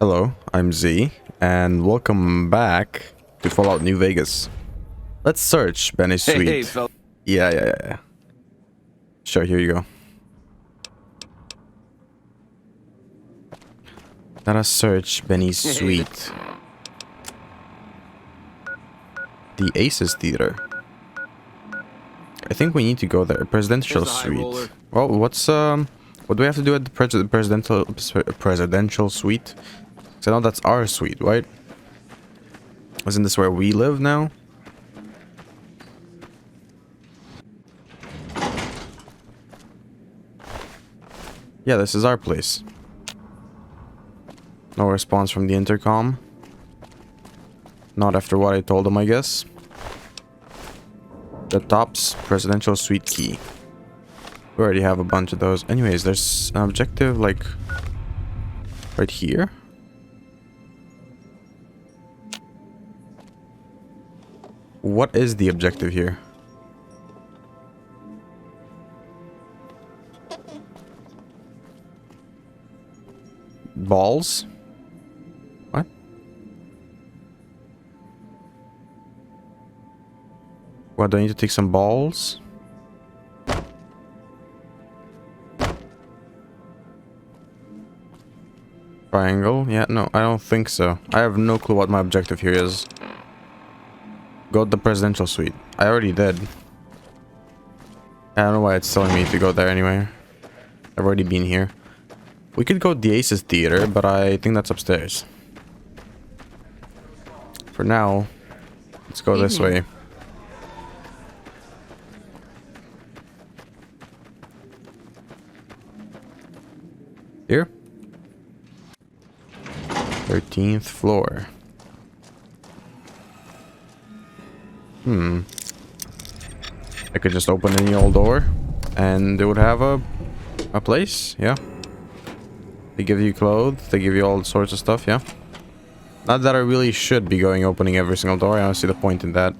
Hello, I'm Z, and welcome back to Fallout New Vegas. Let's search Benny's Hey, suite. fella. Yeah. Sure, here you go. Let us search Benny's suite. The Oasis Theater. I think we need to go there. Presidential suite. Well, what do we have to do at the presidential suite? So I know that's our suite, right? Isn't this where we live now? Yeah, this is our place. No response from the intercom. Not after what I told him, I guess. The top's presidential suite key. We already have a bunch of those. Anyways, there's an objective, like, right here. What is the objective here? Balls? What? What, do I need to take some balls? Triangle? Yeah, no, I don't think so. I have no clue what my objective here is. Go to the presidential suite. I already did. I don't know why it's telling me to go there anyway. I've already been here. We could go to the Oasis Theater, but I think that's upstairs. For now, let's go this way. Here? 13th floor. I could just open any old door and they would have a place, yeah. They give you clothes, they give you all sorts of stuff, yeah. Not that I really should be opening every single door, I don't see the point in that.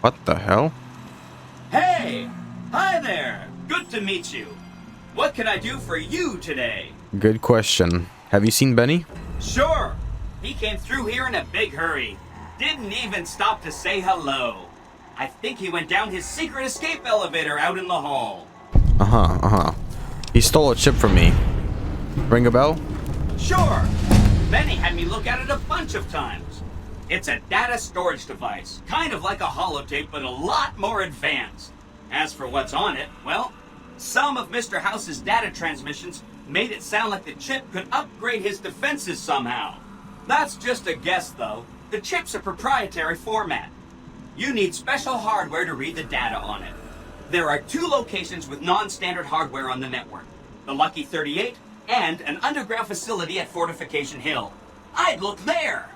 What the hell? Hey! Hi there! Good to meet you. What can I do for you today? Good question. Have you seen Benny? Sure! He came through here in a big hurry. Didn't even stop to say hello. I think he went down his secret escape elevator out in the hall. He stole a chip from me. Ring a bell? Sure! Benny had me look at it a bunch of times. It's a data storage device, kind of like a holotape, but a lot more advanced. As for what's on it, well, some of Mr. House's data transmissions made it sound like the chip could upgrade his defenses somehow. That's just a guess, though. The chip's a proprietary format. You need special hardware to read the data on it. There are 2 locations with non-standard hardware on the network. The Lucky 38 and an underground facility at Fortification Hill. I'd look there!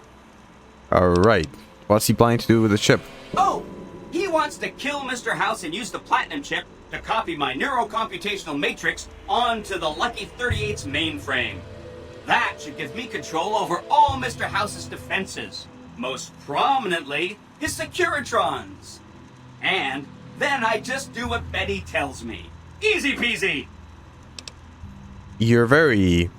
Alright. What's he planning to do with the chip? Oh! He wants to kill Mr. House and use the Platinum chip to copy my neurocomputational matrix onto the Lucky 38's mainframe. That should give me control over all Mr. House's defenses. Most prominently, his Securitrons. And then I just do what Betty tells me. Easy peasy! You're very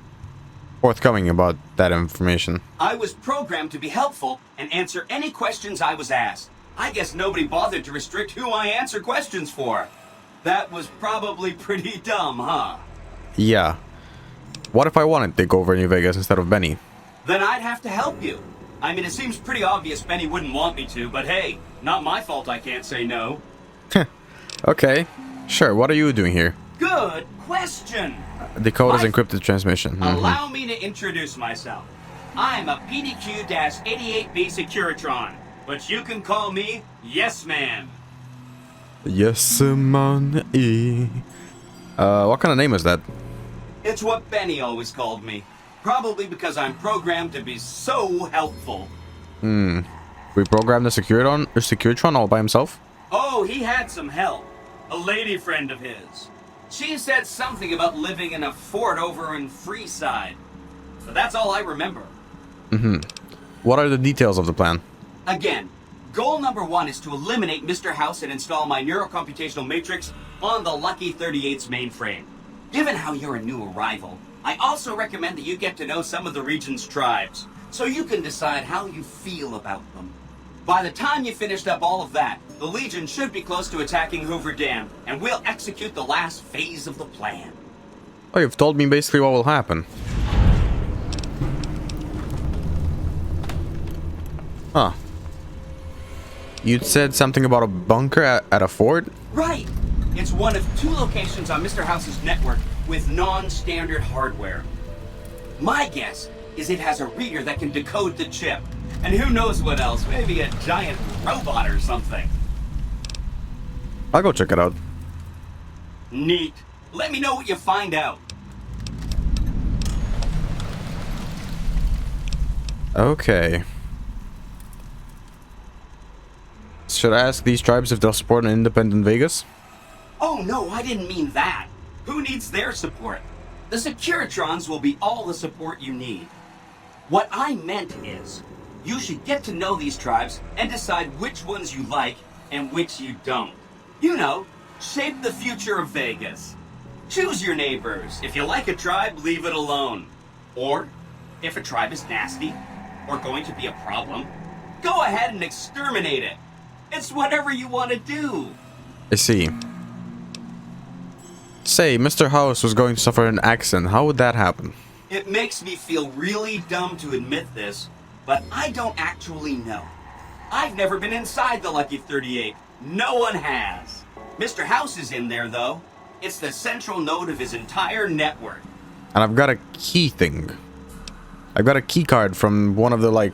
forthcoming about that information. I was programmed to be helpful and answer any questions I was asked. I guess nobody bothered to restrict who I answer questions for. That was probably pretty dumb, huh? Yeah. What if I wanted to take over New Vegas instead of Benny? Then I'd have to help you. I mean, it seems pretty obvious Benny wouldn't want me to, but hey, not my fault I can't say no. Okay. Sure, what are you doing here? Good question. The code is encrypted transmission. Allow me to introduce myself. I'm a PDQ-88B Securitron, but you can call me Yes Man. Yes, man. What kind of name is that? It's what Benny always called me. Probably because I'm programmed to be so helpful. We programmed the Securitron all by himself? Oh, he had some help. A lady friend of his. She said something about living in a fort over in Freeside. But that's all I remember. What are the details of the plan? Again, Goal number 1 is to eliminate Mr. House and install my neurocomputational matrix on the Lucky 38's mainframe. Given how you're a new arrival, I also recommend that you get to know some of the region's tribes, so you can decide how you feel about them. By the time you finished up all of that, the Legion should be close to attacking Hoover Dam, and we'll execute the last phase of the plan. Oh, you've told me basically what will happen. Huh. You'd said something about a bunker at a fort? Right! It's one of 2 locations on Mr. House's network with non-standard hardware. My guess is it has a reader that can decode the chip. And who knows what else, maybe a giant robot or something. I'll go check it out. Neat. Let me know what you find out. Okay. Should I ask these tribes if they'll support an independent Vegas? Oh no, I didn't mean that. Who needs their support? The Securitrons will be all the support you need. What I meant is, you should get to know these tribes and decide which ones you like and which you don't. You know, shape the future of Vegas. Choose your neighbors. If you like a tribe, leave it alone. Or, if a tribe is nasty, or going to be a problem, go ahead and exterminate it. It's whatever you want to do. I see. Say, Mr. House was going to suffer an accident. How would that happen? It makes me feel really dumb to admit this, but I don't actually know. I've never been inside the Lucky 38. No one has. Mr. House is in there, though. It's the central node of his entire network. And I've got a key thing. I've got a key card from one of the,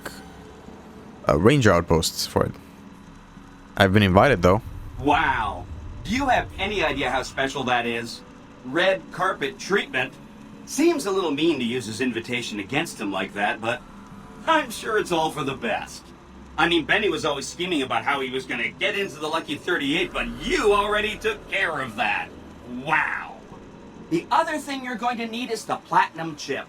ranger outposts for it. I've been invited, though. Wow. Do you have any idea how special that is? Red carpet treatment. Seems a little mean to use his invitation against him like that, but I'm sure it's all for the best. I mean, Benny was always scheming about how he was going to get into the Lucky 38, but you already took care of that. Wow. The other thing you're going to need is the platinum chip.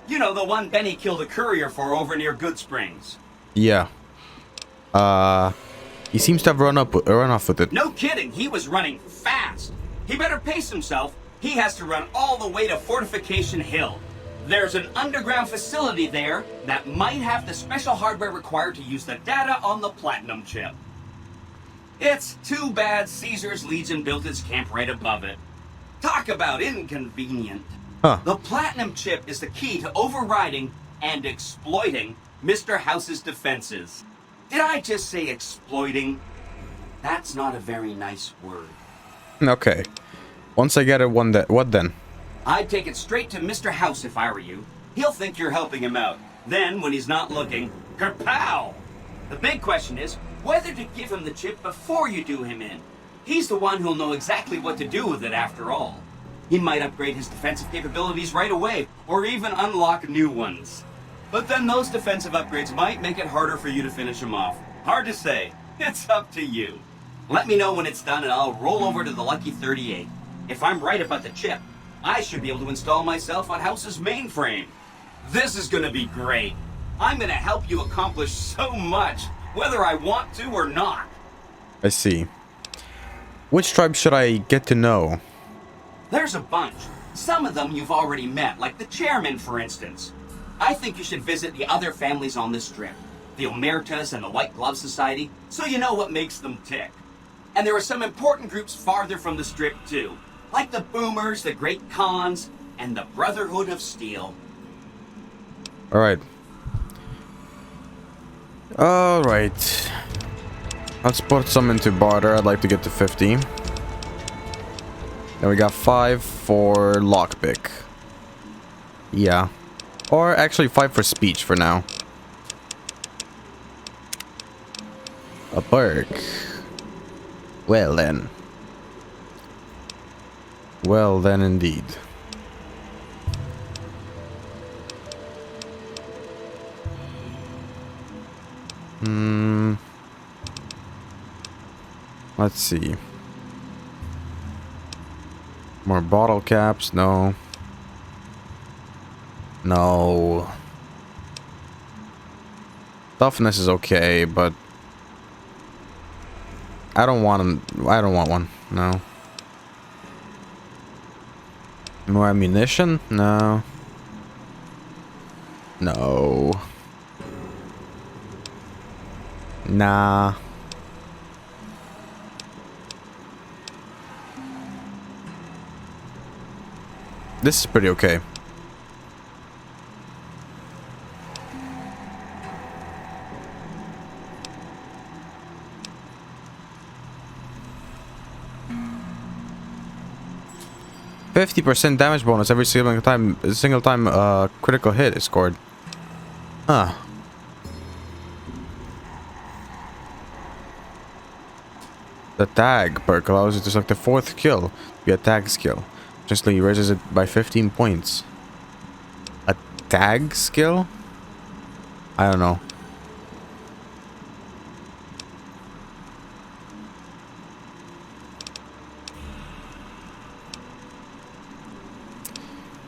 You know, the one Benny killed a courier for over near Good Springs. Yeah. He seems to have run off with it. No kidding, he was running fast. He better pace himself. He has to run all the way to Fortification Hill. There's an underground facility there that might have the special hardware required to use the data on the platinum chip. It's too bad Caesar's Legion built its camp right above it. Talk about inconvenient. Huh. The platinum chip is the key to overriding and exploiting Mr. House's defenses. Did I just say exploiting? That's not a very nice word. Okay. Once I get it, what then? I'd take it straight to Mr. House if I were you. He'll think you're helping him out. Then, when he's not looking, kerpow! The big question is whether to give him the chip before you do him in. He's the one who'll know exactly what to do with it after all. He might upgrade his defensive capabilities right away, or even unlock new ones. But then those defensive upgrades might make it harder for you to finish him off. Hard to say. It's up to you. Let me know when it's done and I'll roll over to the Lucky 38. If I'm right about the chip, I should be able to install myself on House's mainframe. This is gonna be great. I'm gonna help you accomplish so much, whether I want to or not. I see. Which tribe should I get to know? There's a bunch. Some of them you've already met, like the chairman, for instance. I think you should visit the other families on this strip, the Omertas and the White Glove Society, so you know what makes them tick. And there are some important groups farther from the strip, too, like the Boomers, the Great Khans, and the Brotherhood of Steel. Alright. Alright. Let's put some into barter. I'd like to get to 50. Then we got 5 for lockpick. Yeah. Or actually 5 for speech for now. A perk. Well then. Well then indeed. Let's see. More bottle caps? No. No. Toughness is okay, but I don't want them. I don't want one. No. More ammunition? No. No. Nah. This is pretty okay. %50 damage bonus every single time critical hit is scored. Huh. The tag perk allows you to select the 4th kill via tag skill. Justly raises it by 15 points. A tag skill? I don't know.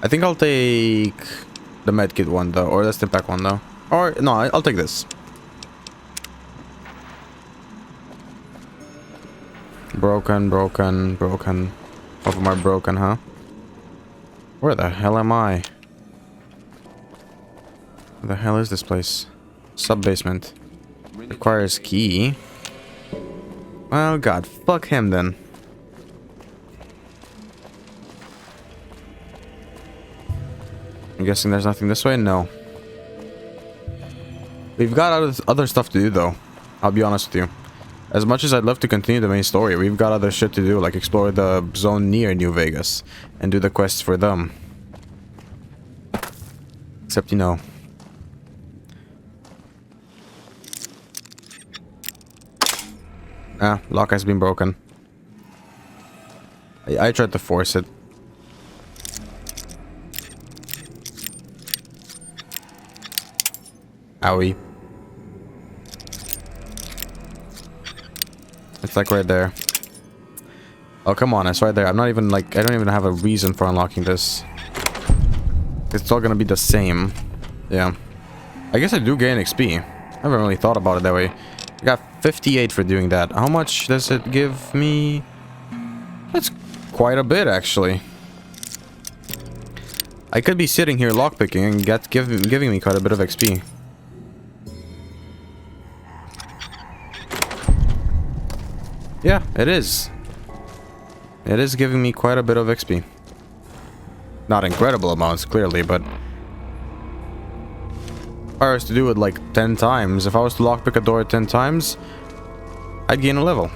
I think I'll take the medkit one though, or the stim-pack one though. Or no, I'll take this. Broken. Both of them are broken, huh? Where the hell am I? Where the hell is this place? Sub-basement. Requires key. Well, God, fuck him then. I'm guessing there's nothing this way? No. We've got other stuff to do though. I'll be honest with you. As much as I'd love to continue the main story, we've got other shit to do, like explore the zone near New Vegas and do the quests for them. Except, you know. Ah, lock has been broken. I tried to force it. Owie. It's like right there. Oh, come on, it's right there. I'm not even like, I don't even have a reason for unlocking this. It's all gonna be the same. Yeah. I guess I do gain XP. I haven't really thought about it that way. I got 58 for doing that. How much does it give me? That's quite a bit, actually. I could be sitting here lockpicking and giving me quite a bit of XP. Yeah, it is. It is giving me quite a bit of XP. Not incredible amounts, clearly, but... if I was to do it like 10 times, if I was to lockpick a door 10 times, I'd gain a level.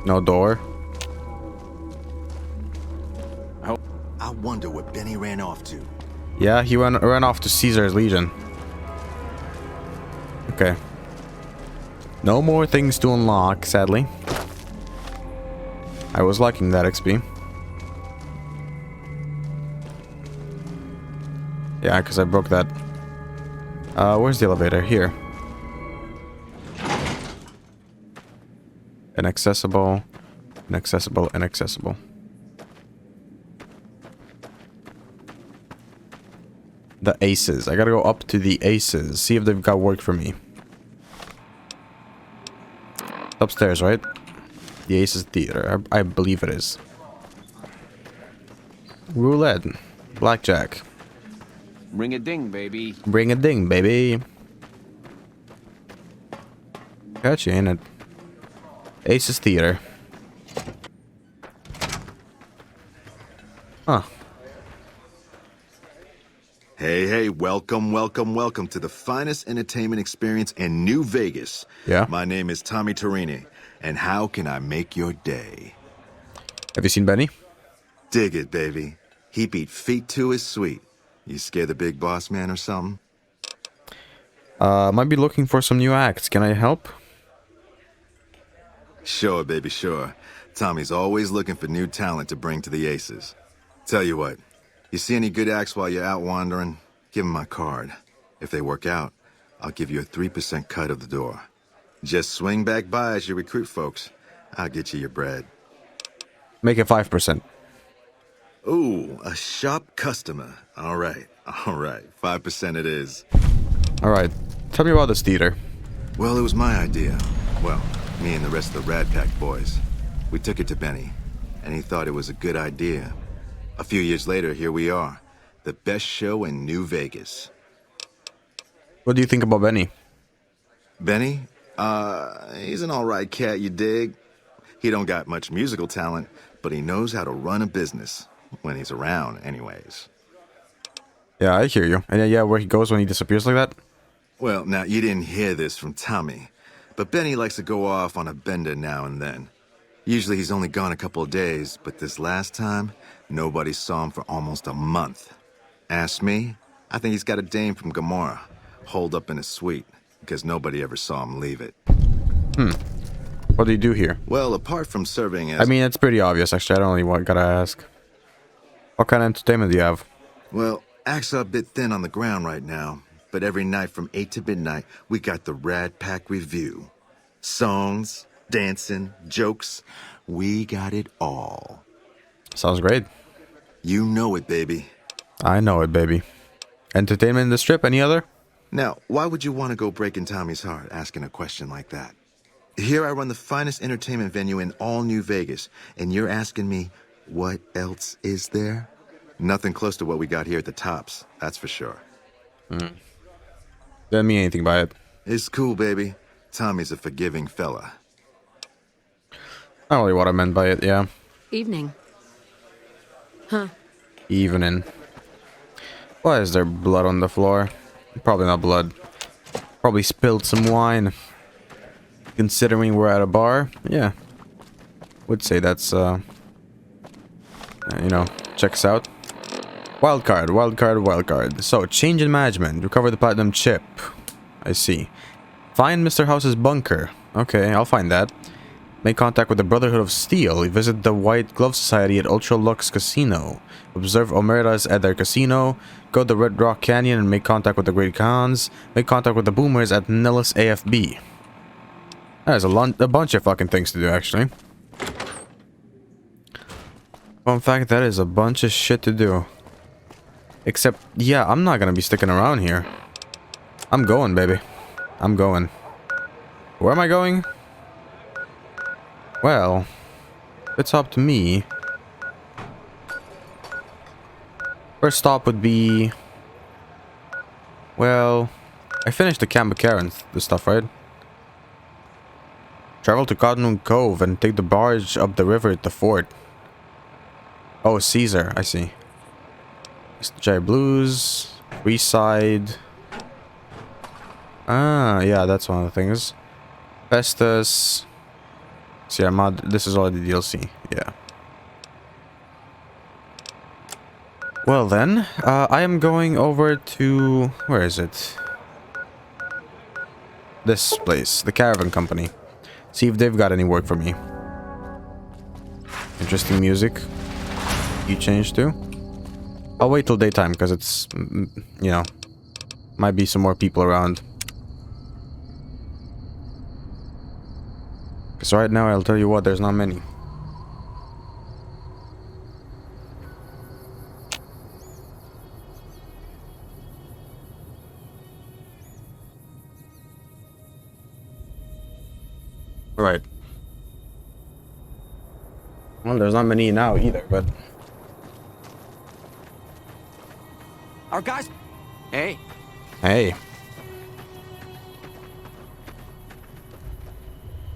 No door. I wonder what Benny ran off to. Yeah, he ran off to Caesar's Legion. Okay. No more things to unlock, sadly. I was liking that XP. Yeah, because I broke that. Where's the elevator? Here. Inaccessible. Inaccessible. Inaccessible. The Aces. I gotta go up to the Aces. See if they've got work for me. Upstairs, right? The Aces Theater. I believe it is. Roulette. Blackjack. Ring a ding, baby. Bring a ding, baby. Gotcha, ain't it? Aces Theater. Huh. Hey, welcome to the finest entertainment experience in New Vegas. Yeah? My name is Tommy Torini, and how can I make your day? Have you seen Benny? Dig it, baby. He beat feet to his sweet. You scare the big boss man or something? Might be looking for some new acts. Can I help? Sure, baby, sure. Tommy's always looking for new talent to bring to the Aces. Tell you what, you see any good acts while you're out wandering? Give them my card. If they work out, I'll give you a 3% cut of the door. Just swing back by as you recruit folks. I'll get you your bread. Make it 5%. Ooh, a shop customer. All right. 5% it is. Alright, tell me about this theater. Well, it was my idea. Well, me and the rest of the Rad Pack boys. We took it to Benny, and he thought it was a good idea. A few years later, here we are. The best show in New Vegas. What do you think about Benny? Benny? He's an alright cat, you dig? He don't got much musical talent, but he knows how to run a business. When he's around, anyways. Yeah, I hear you. And yeah, where he goes when he disappears like that? Well, now, you didn't hear this from Tommy, but Benny likes to go off on a bender now and then. Usually he's only gone a couple of days, but this last time, nobody saw him for almost a month. Ask me, I think he's got a dame from Gomorrah, holed up in a suite, because nobody ever saw him leave it. What do you do here? Well, apart from serving as... I mean, it's pretty obvious, actually. I don't really gotta ask. What kind of entertainment do you have? Well, acts are a bit thin on the ground right now, but every night from 8 to midnight, we got the Rad Pack Review. Songs, dancing, jokes, we got it all. Sounds great. You know it, baby. I know it, baby. Entertainment in the strip, any other? Now, why would you want to go breaking Tommy's heart asking a question like that? Here I run the finest entertainment venue in all New Vegas, and you're asking me, what else is there? Nothing close to what we got here at the Tops, that's for sure. Didn't mean anything by it. It's cool, baby. Tommy's a forgiving fella. Not really what I meant by it, yeah. Evening. Evening. Why is there blood on the floor? Probably not blood. Probably spilled some wine. Considering we're at a bar, yeah. Would say that's, you know, checks out. Wildcard, wildcard, wildcard. So, change in management. Recover the platinum chip. I see. Find Mr. House's bunker. Okay, I'll find that. Make contact with the Brotherhood of Steel. Visit the White Glove Society at Ultra Lux Casino. Observe Omertas at their casino. Go to Red Rock Canyon and make contact with the Great Khans. Make contact with the Boomers at Nellis AFB. There's a bunch of fucking things to do, actually. Well, in fact, that is a bunch of shit to do. Except, yeah, I'm not gonna be sticking around here. I'm going, baby. I'm going. Where am I going? Well, it's up to me. First stop would be... Well, I finished the Cambacara and the stuff, right? Travel to Cottonwood Cove and take the barge up the river at the fort. Oh, Caesar, I see. Jai Blues, Freeside. Ah, yeah, that's one of the things. Festus. Sierra Mod, this is already DLC, yeah. Well then, I am going over to... Where is it? This place, the Caravan Company. See if they've got any work for me. Interesting music. You change to? I'll wait till daytime because it's, you know, might be some more people around. Because right now, I'll tell you what, there's not many. Right. Well, there's not many now either, but... Our guys. Hey. Hey.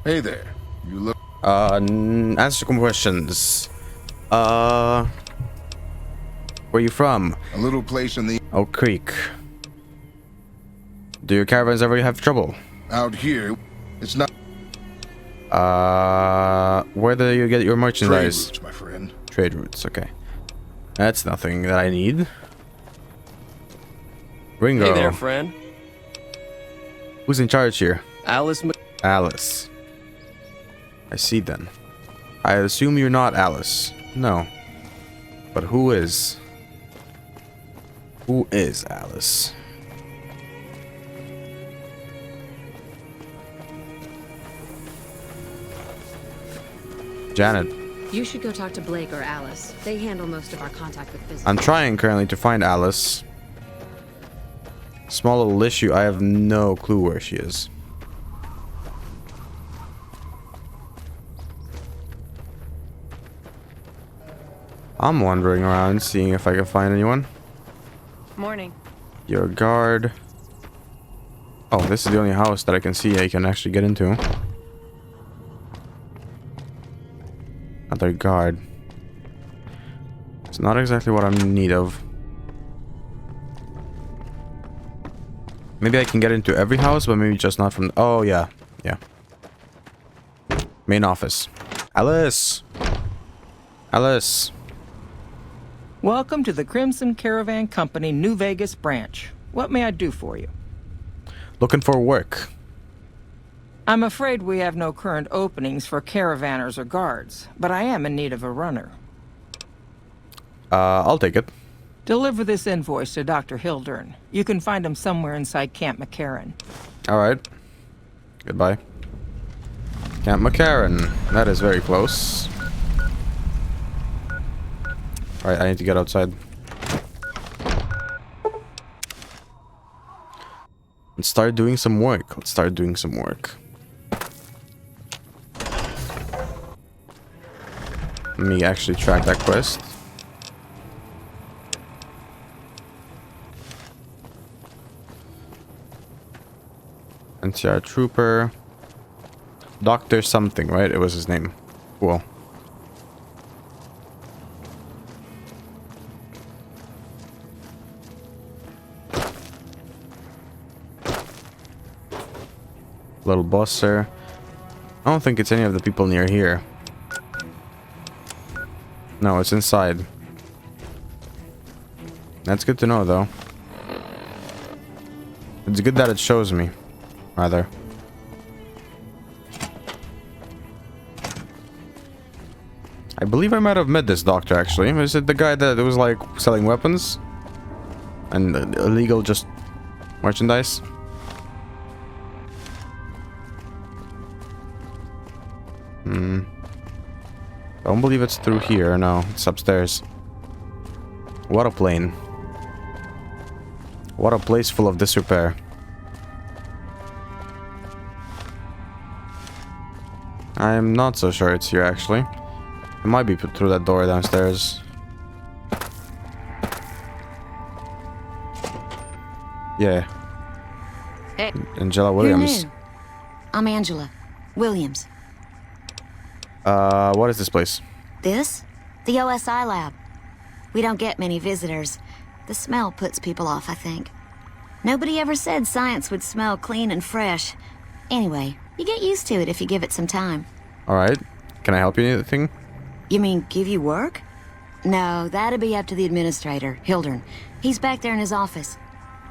Hey there. You look... Answer some questions. Where you from? A little place in the... Oak Creek. Do your caravans ever have trouble? Out here, it's not... Where do you get your Trade merchandise? routes, my friend. Trade routes, okay. That's nothing that I need. Ringo. Hey there, friend. Who's in charge here? Alice. Alice. I see then. I assume you're not Alice. No. But who is? Who is Alice? Janet. You should go talk to Blake or Alice. They handle most of our contact with visitors. I'm trying currently to find Alice. Small little issue, I have no clue where she is. I'm wandering around, seeing if I can find anyone. Morning. Your guard. Oh, this is the only house that I can see I can actually get into. Another guard. It's not exactly what I'm in need of. Maybe I can get into every house, but maybe just not from... Oh, yeah. Yeah. Main office. Alice! Alice! Welcome to the Crimson Caravan Company New Vegas branch. What may I do for you? Looking for work. I'm afraid we have no current openings for caravanners or guards, but I am in need of a runner. I'll take it. Deliver this invoice to Dr. Hildern. You can find him somewhere inside Camp McCarran. Alright. Goodbye. Camp McCarran. That is very close. Alright, I need to get outside. Let's start doing some work. Let's start doing some work. Let me actually track that quest. NCR Trooper. Dr. something, right? It was his name. Cool. Little bosser. I don't think it's any of the people near here. No, it's inside. That's good to know, though. It's good that it shows me, rather. I believe I might have met this doctor, actually. Is it the guy that was, like, selling weapons? And illegal just merchandise? Don't believe it's through here. No, it's upstairs. What a plane. What a place full of disrepair. I am not so sure it's here, actually. It might be put through that door downstairs. Yeah. Hey. Angela Williams. Who knew? I'm Angela Williams. What is this place? This? The OSI lab. We don't get many visitors. The smell puts people off, I think. Nobody ever said science would smell clean and fresh. Anyway, you get used to it if you give it some time. Alright. Can I help you with anything? You mean give you work? No, that'd be up to the administrator, Hildern. He's back there in his office.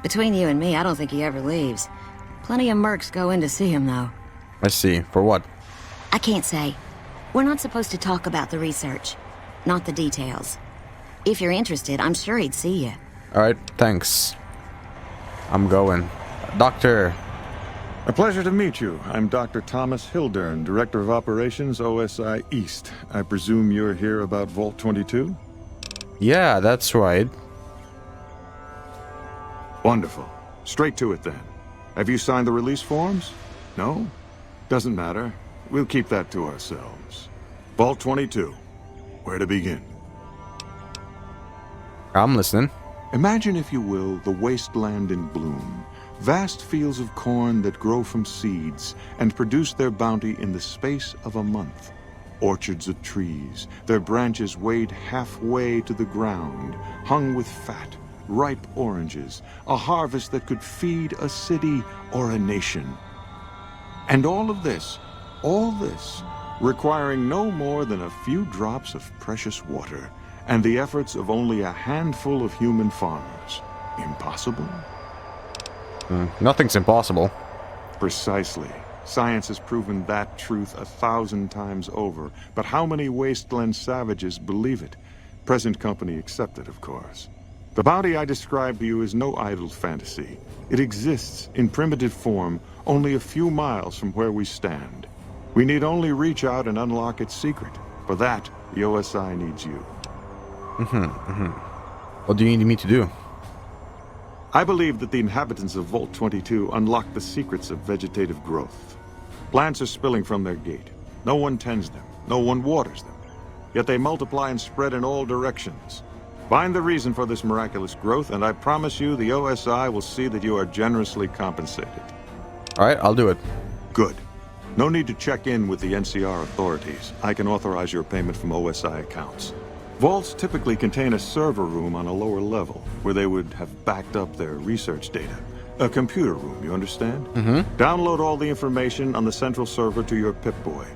Between you and me, I don't think he ever leaves. Plenty of mercs go in to see him, though. I see. For what? I can't say. We're not supposed to talk about the research, not the details. If you're interested, I'm sure he'd see you. Alright, thanks. I'm going. Doctor. A pleasure to meet you. I'm Dr. Thomas Hildern, Director of Operations, OSI East. I presume you're here about Vault 22? Yeah, that's right. Wonderful. Straight to it then. Have you signed the release forms? No? Doesn't matter. We'll keep that to ourselves. Vault 22. Where to begin? I'm listening. Imagine, if you will, the wasteland in bloom. Vast fields of corn that grow from seeds and produce their bounty in the space of a month. Orchards of trees, their branches weighed halfway to the ground, hung with fat, ripe oranges, a harvest that could feed a city or a nation. And all this, requiring no more than a few drops of precious water, and the efforts of only a handful of human farmers. Impossible? Nothing's impossible. Precisely. Science has proven that truth 1,000 times over, but how many wasteland savages believe it? Present company accepted, of course. The bounty I described to you is no idle fantasy. It exists in primitive form only a few miles from where we stand. We need only reach out and unlock its secret. For that, The OSI needs you. What do you need me to do? I believe that the inhabitants of Vault 22 unlock the secrets of vegetative growth. Plants are spilling from their gate. No one tends them. No one waters them. Yet they multiply and spread in all directions. Find the reason for this miraculous growth, and I promise you the OSI will see that you are generously compensated. Alright, I'll do it. Good. No need to check in with the NCR authorities. I can authorize your payment from OSI accounts. Vaults typically contain a server room on a lower level, where they would have backed up their research data. A computer room, you understand? Download all the information on the central server to your Pip-Boy,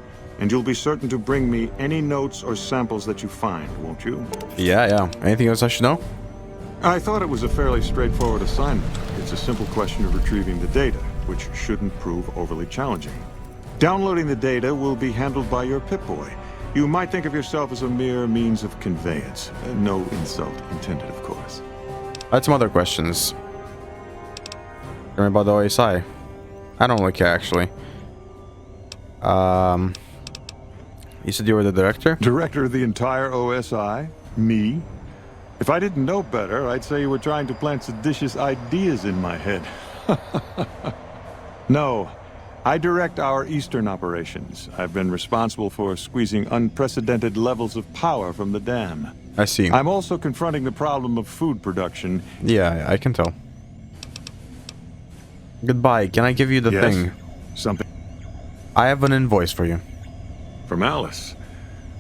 and you'll be certain to bring me any notes or samples that you find, won't you? Yeah. Anything else I should know? I thought it was a fairly straightforward assignment. It's a simple question of retrieving the data, which shouldn't prove overly challenging. Downloading the data will be handled by your Pip-Boy. You might think of yourself as a mere means of conveyance. No insult intended, of course. I had some other questions. Remember about the OSI? I don't really care, actually. You said you were the director? Director of the entire OSI? Me? If I didn't know better, I'd say you were trying to plant seditious ideas in my head. No. I direct our eastern operations. I've been responsible for squeezing unprecedented levels of power from the dam. I see. I'm also confronting the problem of food production. Yeah, I can tell. Goodbye. Can I give you the thing? Something. I have an invoice for you. From Alice.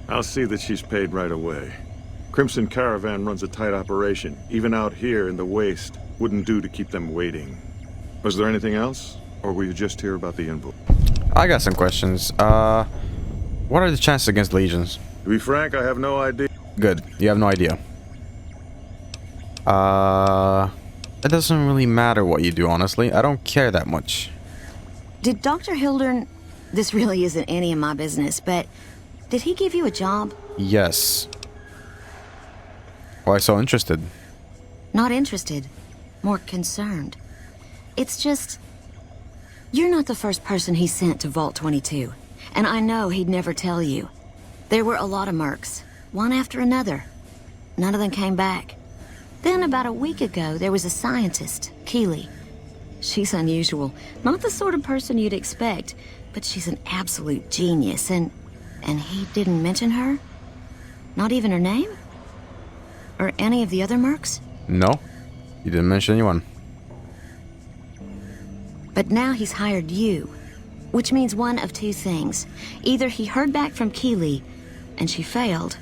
I'll see that she's paid right away. Crimson Caravan runs a tight operation. Even out here in the waste. Wouldn't do to keep them waiting. Was there anything else? Or were you just here about the invoice? I got some questions. What are the chances against legions? To be frank, I have no idea. Good. You have no idea. It doesn't really matter what you do, honestly. I don't care that much. Did Dr. Hildern... This really isn't any of my business, but... Did he give you a job? Yes. Why so interested? Not interested. More concerned. It's just... You're not the first person he sent to Vault 22. And I know he'd never tell you. There were a lot of mercs. One after another. None of them came back. Then about a week ago, there was a scientist, Keeley. She's unusual. Not the sort of person you'd expect, but she's an absolute genius, and he didn't mention her? Not even her name? Or any of the other mercs? No. You didn't mention anyone. But now he's hired you, which means one of two things. Either he heard back from Keeley, and she failed,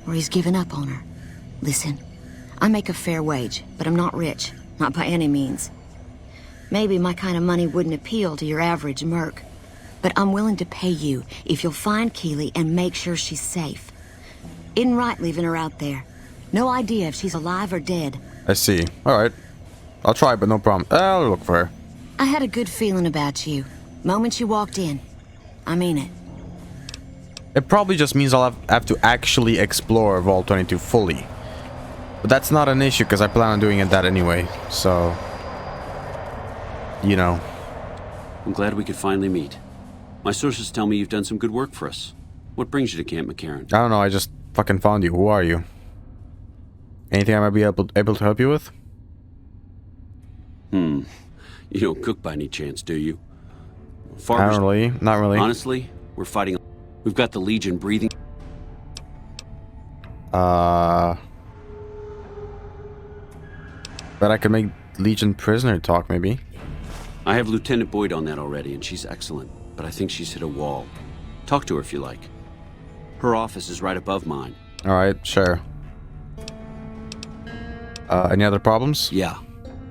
or he's given up on her. Listen, I make a fair wage, but I'm not rich, not by any means. Maybe my kind of money wouldn't appeal to your average merc, but I'm willing to pay you if you'll find Keeley and make sure she's safe. Isn't right leaving her out there. No idea if she's alive or dead. I see. Alright. I'll try, but no problem. I'll look for her. I had a good feeling about you. Moment you walked in. I mean it. It probably just means I'll have to actually explore Vault 22 fully. But that's not an issue, because I plan on doing that anyway. So... You know. I'm glad we could finally meet. My sources tell me you've done some good work for us. What brings you to Camp McCarran? I don't know, I just fucking found you. Who are you? Anything I might be able to help you with? You don't cook by any chance, do you? Not really. Not really. Honestly, we're fighting... We've got the Legion breathing... But I could make Legion prisoner talk, maybe. I have Lieutenant Boyd on that already, and she's excellent. But I think she's hit a wall. Talk to her if you like. Her office is right above mine. Alright, sure. Any other problems? Yeah.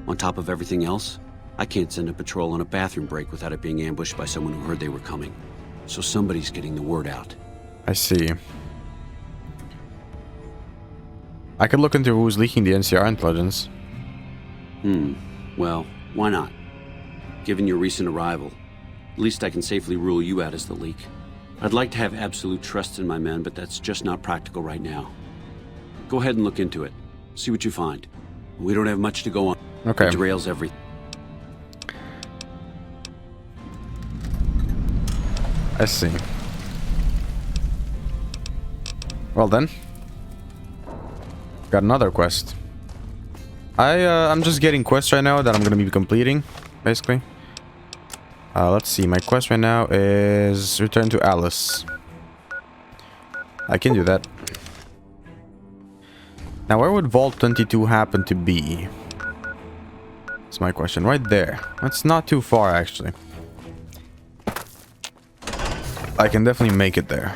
On top of everything else, I can't send a patrol on a bathroom break without it being ambushed by someone who heard they were coming. So somebody's getting the word out. I see. I could look into who's leaking the NCR intelligence. Well, why not? Given your recent arrival, at least I can safely rule you out as the leak. I'd like to have absolute trust in my men, but that's just not practical right now. Go ahead and look into it. See what you find. We don't have much to go on. Okay. It derails everything. I see. Well then. Got another quest. I'm just getting quests right now that I'm gonna be completing, basically. Let's see, my quest right now is return to Alice. I can do that. Now, where would Vault 22 happen to be? That's my question. Right there. That's not too far, actually. I can definitely make it there.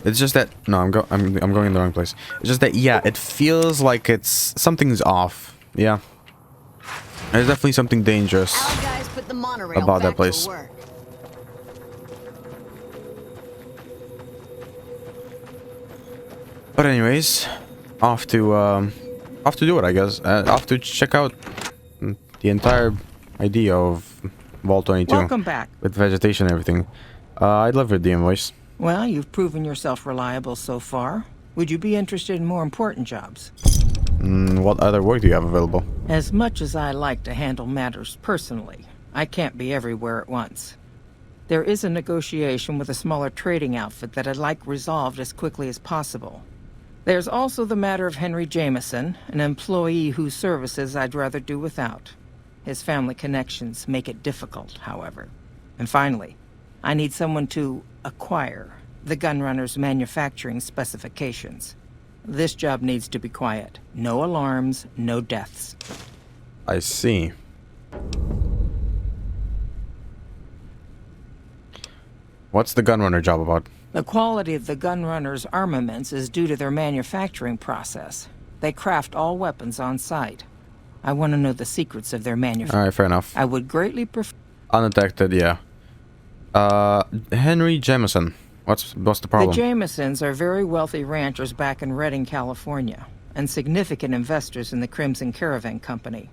It's just that I'm going in the wrong place. It's just that, yeah, it feels like something's off. Yeah, there's definitely something dangerous about that place. But anyways, off to do it, I guess. Off to check out the entire idea of Vault 22. Welcome back. With vegetation and everything. I'd love your DM voice. Well, you've proven yourself reliable so far. Would you be interested in more important jobs? What other work do you have available? As much as I like to handle matters personally, I can't be everywhere at once. There is a negotiation with a smaller trading outfit that I'd like resolved as quickly as possible. There's also the matter of Henry Jameson, an employee whose services I'd rather do without. His family connections make it difficult, however. And finally, I need someone to acquire the gunrunner's manufacturing specifications. This job needs to be quiet. No alarms, no deaths. I see. What's the gunrunner job about? The quality of the gunrunner's armaments is due to their manufacturing process. They craft all weapons on site. I want to know the secrets of their manufacturing. Alright, fair enough. I would greatly prefer... Undetected, yeah. Henry Jameson. What's the problem? The Jamesons are very wealthy ranchers back in Redding, California, and significant investors in the Crimson Caravan Company.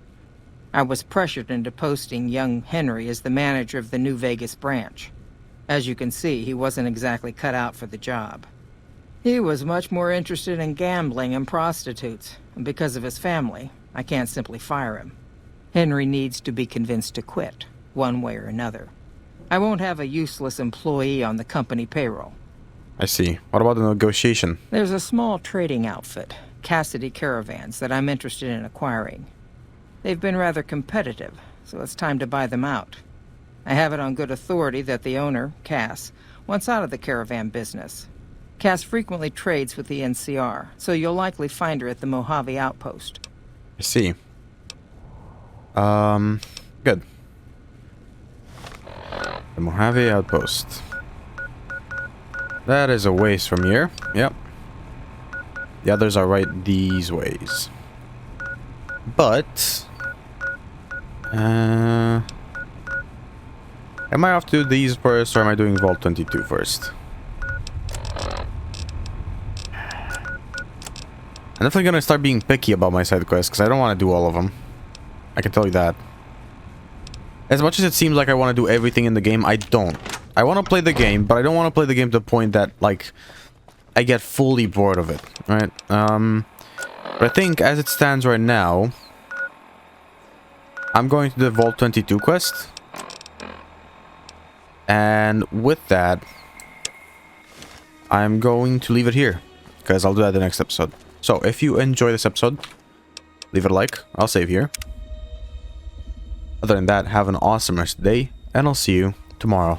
I was pressured into posting young Henry as the manager of the New Vegas branch. As you can see, he wasn't exactly cut out for the job. He was much more interested in gambling and prostitutes, and because of his family, I can't simply fire him. Henry needs to be convinced to quit, one way or another. I won't have a useless employee on the company payroll. I see. What about the negotiation? There's a small trading outfit, Cassidy Caravans, that I'm interested in acquiring. They've been rather competitive, so it's time to buy them out. I have it on good authority that the owner, Cass, wants out of the caravan business. Cass frequently trades with the NCR, so you'll likely find her at the Mojave outpost. I see. Good. The Mojave outpost. That is a ways from here. Yep. The others are right these ways. But... am I off to these first, or am I doing Vault 22 first? I'm definitely gonna start being picky about my side quests, because I don't want to do all of them. I can tell you that. As much as it seems like I want to do everything in the game, I don't. I want to play the game, but I don't want to play the game to the point that, like, I get fully bored of it, right? But I think, as it stands right now, I'm going to the Vault 22 quest. And with that, I'm going to leave it here, because I'll do that in the next episode. So, if you enjoy this episode, leave it a like. I'll save here. Other than that, have an awesome rest of the day, and I'll see you tomorrow.